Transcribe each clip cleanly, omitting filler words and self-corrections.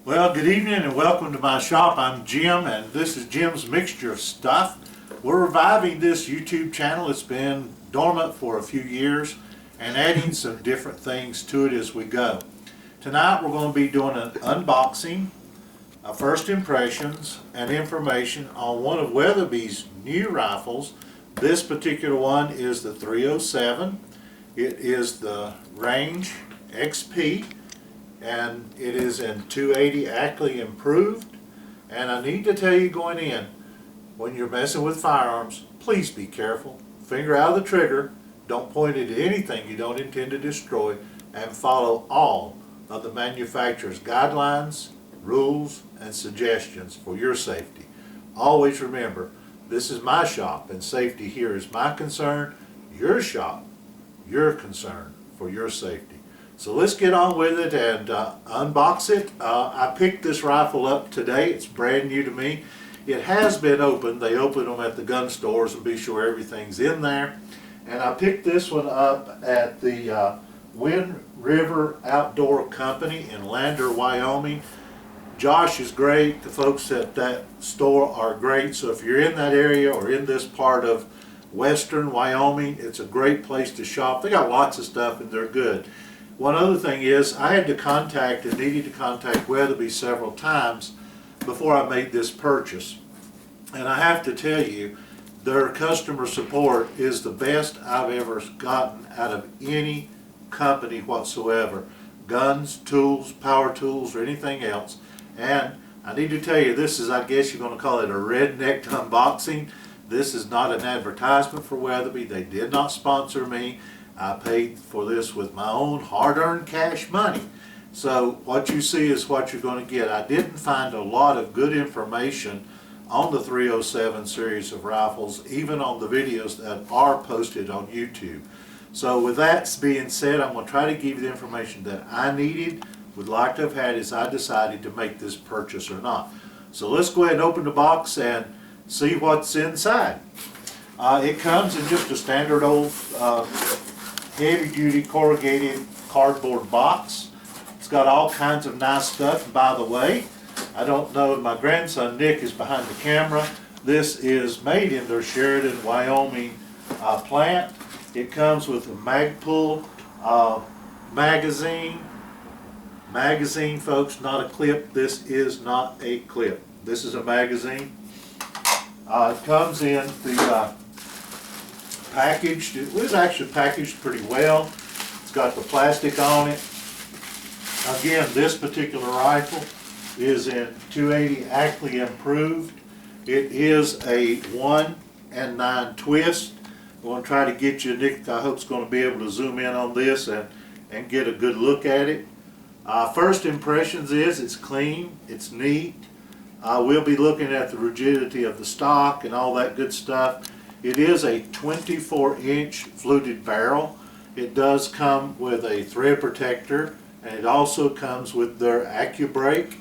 Well, good evening and welcome to my shop. I'm Jim and this is Jim's Mixture of Stuff. We're reviving this YouTube channel. It's been dormant for a few years and adding some different things to it as we go. Tonight we're going to be doing an unboxing, first impressions, and information on one of Weatherby's new rifles. This particular one is the 307. It is the Range XP. And it is in 280 Ackley improved. And I need to tell you going in, when you're messing with firearms, please be careful. Finger out of the trigger, don't point it at anything you don't intend to destroy, and follow all of the manufacturer's guidelines, rules, and suggestions for your safety. Always remember, this is my shop and safety here is my concern. Your shop, your concern for your safety. So let's get on with it and unbox it. I picked this rifle up today. It's brand new to me. It has been opened. They open them at the gun stores and be sure everything's in there. And I picked this one up at the Wind River Outdoor Company in Lander, Wyoming. Josh is great. The folks at that store are great. So if you're in that area or in this part of western Wyoming, it's a great place to shop. They got lots of stuff and they're good. One other thing is, I had to contact and needed to contact Weatherby several times before I made this purchase. And I have to tell you, their customer support is the best I've ever gotten out of any company whatsoever. Guns, tools, power tools, or anything else. And I need to tell you, this is, I guess you're going to call it a redneck unboxing. This is not an advertisement for Weatherby. They did not sponsor me. I paid for this with my own hard-earned cash money. So what you see is what you're going to get. I didn't find a lot of good information on the 307 series of rifles, even on the videos that are posted on YouTube. So with that being said, I'm going to try to give you the information that I needed, would like to have had as I decided to make this purchase or not. So let's go ahead and open the box and see what's inside. It comes in just a standard old heavy-duty corrugated cardboard box. It's got all kinds of nice stuff. And by the way, I don't know, my grandson Nick is behind the camera. This is made in their Sheridan, Wyoming plant. It comes with a Magpul magazine. Magazine, folks, not a clip. This is not a clip. This is a magazine. It comes in the packaged. It was actually packaged pretty well. It's got the plastic on it. Again, this particular rifle is in 280 Ackley improved. It is a 1 and 9 twist. I'm going to try to get you, Nick, I hope is going to be able to zoom in on this and get a good look at it. First impressions is it's clean, it's neat. We'll be looking at the rigidity of the stock and all that good stuff. It is a 24-inch fluted barrel. It does come with a thread protector, and it also comes with their AccuBrake.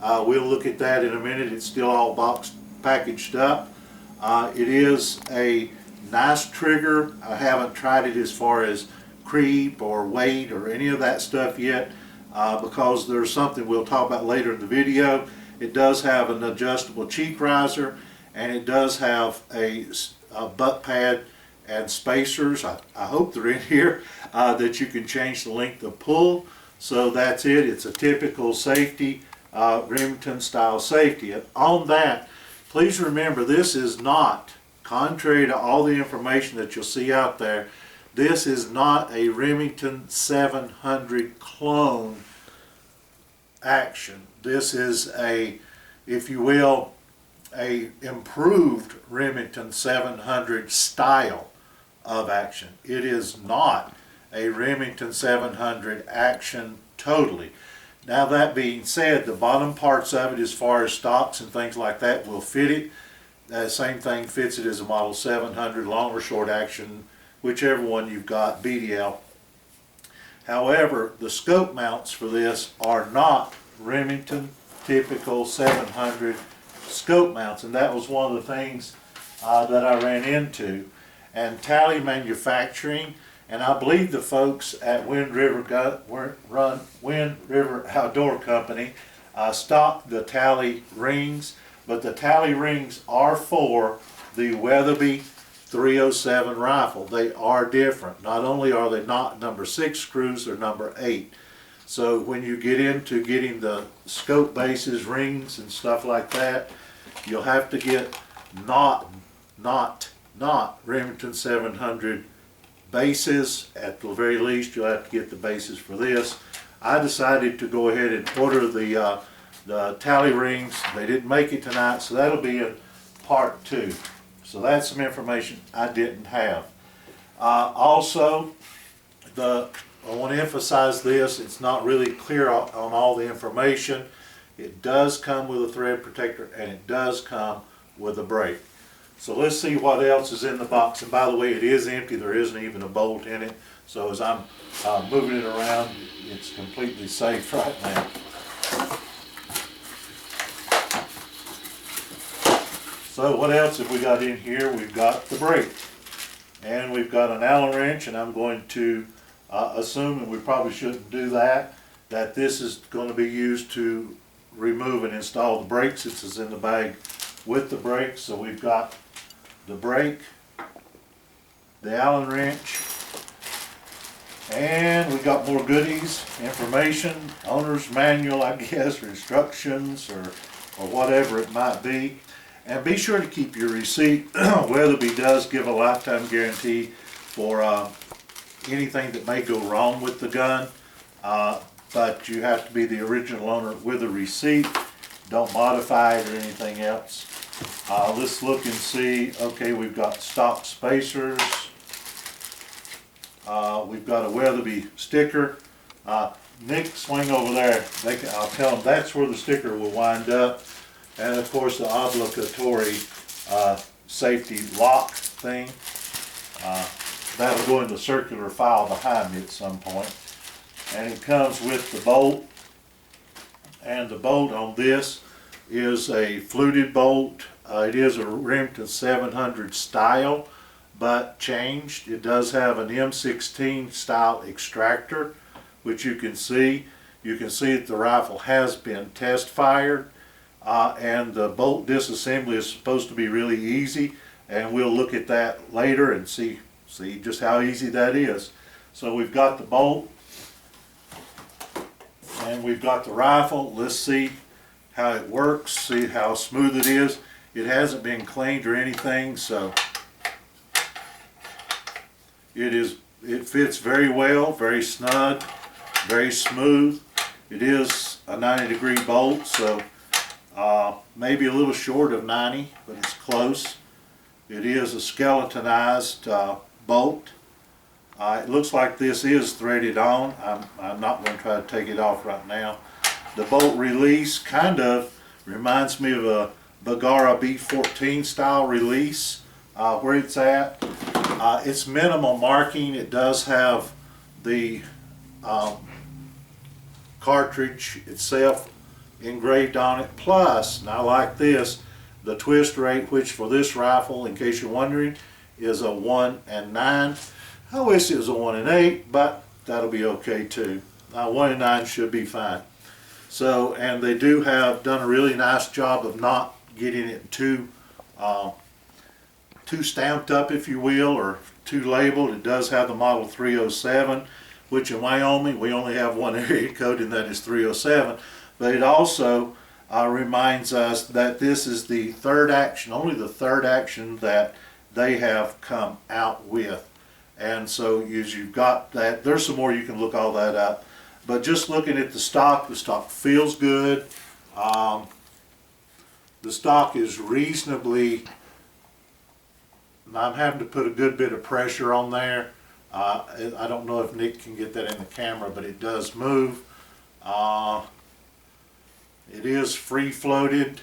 We'll look at that in a minute. It's still all boxed, packaged up. It is a nice trigger. I haven't tried it as far as creep or weight or any of that stuff yet because there's something we'll talk about later in the video. It does have an adjustable cheek riser, and it does have a butt pad and spacers. I hope they're in here that you can change the length of pull. So that's it. It's a typical safety, Remington style safety. And on that, please remember, this is not, contrary to all the information that you'll see out there, this is not a Remington 700 clone action. This is a, if you will, a improved Remington 700 style of action. It is not a Remington 700 action totally. Now that being said, the bottom parts of it as far as stocks and things like that will fit it. The same thing fits it as a Model 700 long or short action, whichever one you've got, BDL. However, the scope mounts for this are not Remington typical 700 scope mounts, and that was one of the things that I ran into. And Tally Manufacturing, and I believe the folks at Wind River Outdoor Company stock the tally rings, but the tally rings are for the Weatherby 307 rifle. They are different. Not only are they not number 6 screws, they're number 8. So when you get into getting the scope bases, rings, and stuff like that, you'll have to get not Remington 700 bases. At the very least, you'll have to get the bases for this. I decided to go ahead and order the tally rings. They didn't make it tonight, so that'll be in part 2. So that's some information I didn't have. Also, I want to emphasize this. It's not really clear on all the information. It does come with a thread protector, and it does come with a brake. So let's see what else is in the box. And by the way, it is empty. There isn't even a bolt in it. So as I'm moving it around, it's completely safe right now. So what else have we got in here? We've got the brake, and we've got an Allen wrench, and I'm going to assume, and we probably shouldn't do that this is going to be used to remove and install the brakes. It's in the bag with the brakes. So we've got the brake, the Allen wrench, and we've got more goodies, information, owner's manual, I guess, or instructions, or whatever it might be. And be sure to keep your receipt. Weatherby does give a lifetime guarantee for anything that may go wrong with the gun, but you have to be the original owner with a receipt. Don't modify it or anything else. Let's look and see. Okay, we've got stock spacers. We've got a Weatherby sticker. Nick, swing over there. I'll tell them that's where the sticker will wind up. And of course the obligatory safety lock thing. That'll go in the circular file behind me at some point. And it comes with the bolt. And the bolt on this is a fluted bolt. It is a Remington 700 style, but changed. It does have an M16 style extractor, which you can see. You can see that the rifle has been test fired. And the bolt disassembly is supposed to be really easy, and we'll look at that later and see just how easy that is. So we've got the bolt, and we've got the rifle. Let's see how it works, see how smooth it is. It hasn't been cleaned or anything, so it fits very well, very snug, very smooth. It is a 90-degree bolt, so maybe a little short of 90, but it's close. It is a skeletonized bolt. It looks like this is threaded on. I'm not going to try to take it off right now. The bolt release kind of reminds me of a Bergara B14 style release where it's at. It's minimal marking. It does have the cartridge itself engraved on it, plus, now like this, the twist rate, which for this rifle, in case you're wondering, is a 1 and 9. I wish it was a 1 and 8, but that'll be okay too. 1 and 9 should be fine. So, and they do have done a really nice job of not getting it too stamped up, if you will, or too labeled. It does have the model 307, which in Wyoming we only have one area code, and that is 307. But it also reminds us that this is the third action, only the third action that they have come out with. And so as you've got that, there's some more, you can look all that up. But just looking at the stock feels good. The stock is reasonably, I'm having to put a good bit of pressure on there. I don't know if Nick can get that in the camera, but it does move. It is free floated.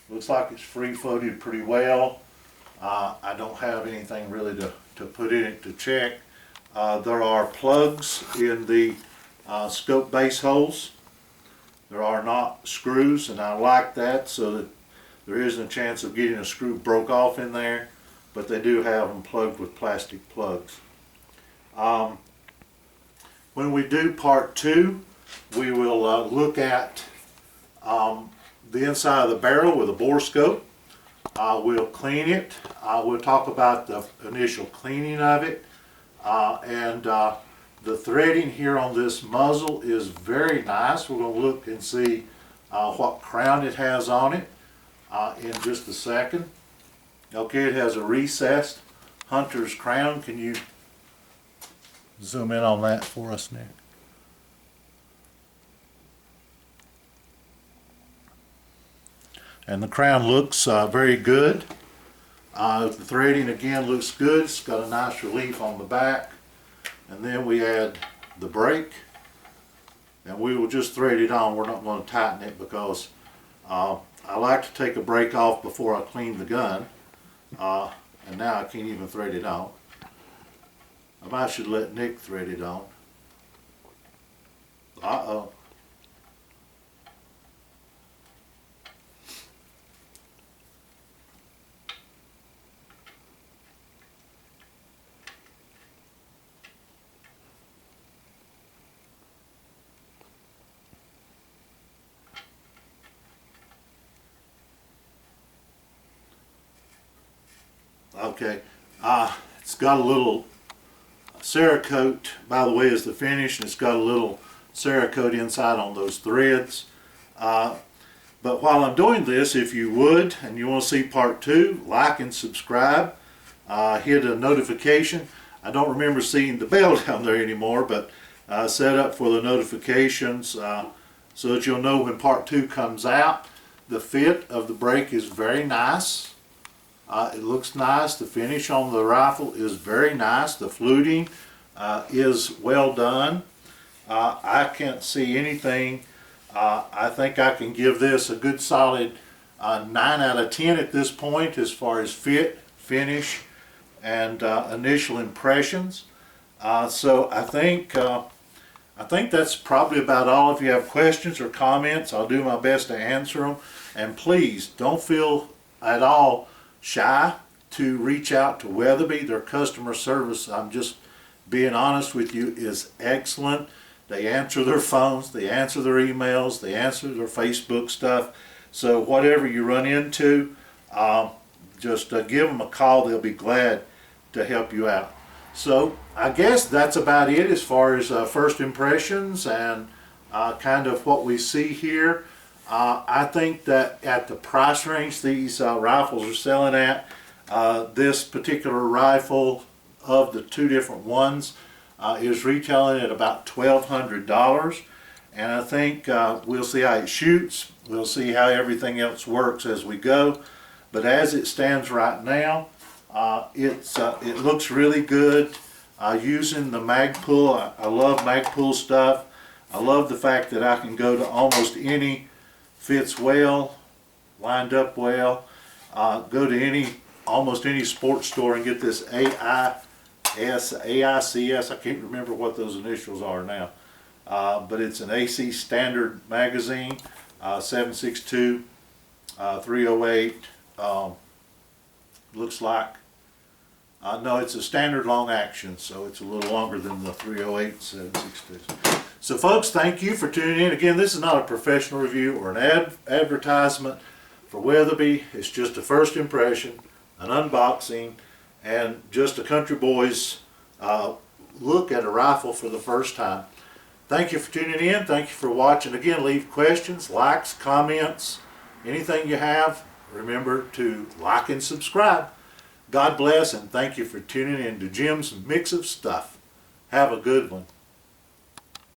Looks like it's free floated pretty well. I don't have anything really to put in it to check. There are plugs in the scope base holes. There are not screws, and I like that so that there isn't a chance of getting a screw broke off in there, but they do have them plugged with plastic plugs. When we do part 2, we will look at the inside of the barrel with a bore scope. We'll clean it. We'll talk about the initial cleaning of it. The threading here on this muzzle is very nice. We're going to look and see what crown it has on it in just a second. Okay, it has a recessed hunter's crown. Can you zoom in on that for us, Nick? And the crown looks very good. The threading again looks good. It's got a nice relief on the back. And then we add the brake, and we will just thread it on. We're not going to tighten it because I like to take a brake off before I clean the gun. And now I can't even thread it on. I should let Nick thread it on. Uh-oh. Okay, it's got a little Cerakote, by the way, is the finish, and it's got a little Cerakote inside on those threads. But while I'm doing this, if you would, and you want to see part 2, like and subscribe, hit a notification. I don't remember seeing the bell down there anymore, but set up for the notifications so that you'll know when part 2 comes out. The fit of the brake is very nice. It looks nice. The finish on the rifle is very nice. The fluting is well done. I can't see anything. I think I can give this a good solid 9 out of 10 at this point as far as fit, finish, and initial impressions. So I think that's probably about all. If you have questions or comments, I'll do my best to answer them. And please don't feel at all shy to reach out to Weatherby. Their customer service, I'm just being honest with you, is excellent. They answer their phones, they answer their emails, they answer their Facebook stuff. So whatever you run into, just give them a call. They'll be glad to help you out. So I guess that's about it as far as first impressions and kind of what we see here. I think that at the price range these rifles are selling at, this particular rifle of the 2 different ones is retailing at about $1,200. And I think we'll see how it shoots. We'll see how everything else works as we go. But as it stands right now, it looks really good. Using the Magpul, I love Magpul stuff. I love the fact that I can go to almost any, fits well, lined up well. Go to almost any sports store and get this AICS. I can't remember what those initials are now. But it's an AC standard magazine, 7.62, 308. Looks like, no, it's a standard long action, so it's a little longer than the 308 7.62. So folks, thank you for tuning in. Again, this is not a professional review or an advertisement for Weatherby. It's just a first impression, an unboxing, and just a country boy's look at a rifle for the first time. Thank you for tuning in. Thank you for watching. Again, leave questions, likes, comments, anything you have. Remember to like and subscribe. God bless, and thank you for tuning in to Jim's Mix of Stuff. Have a good one.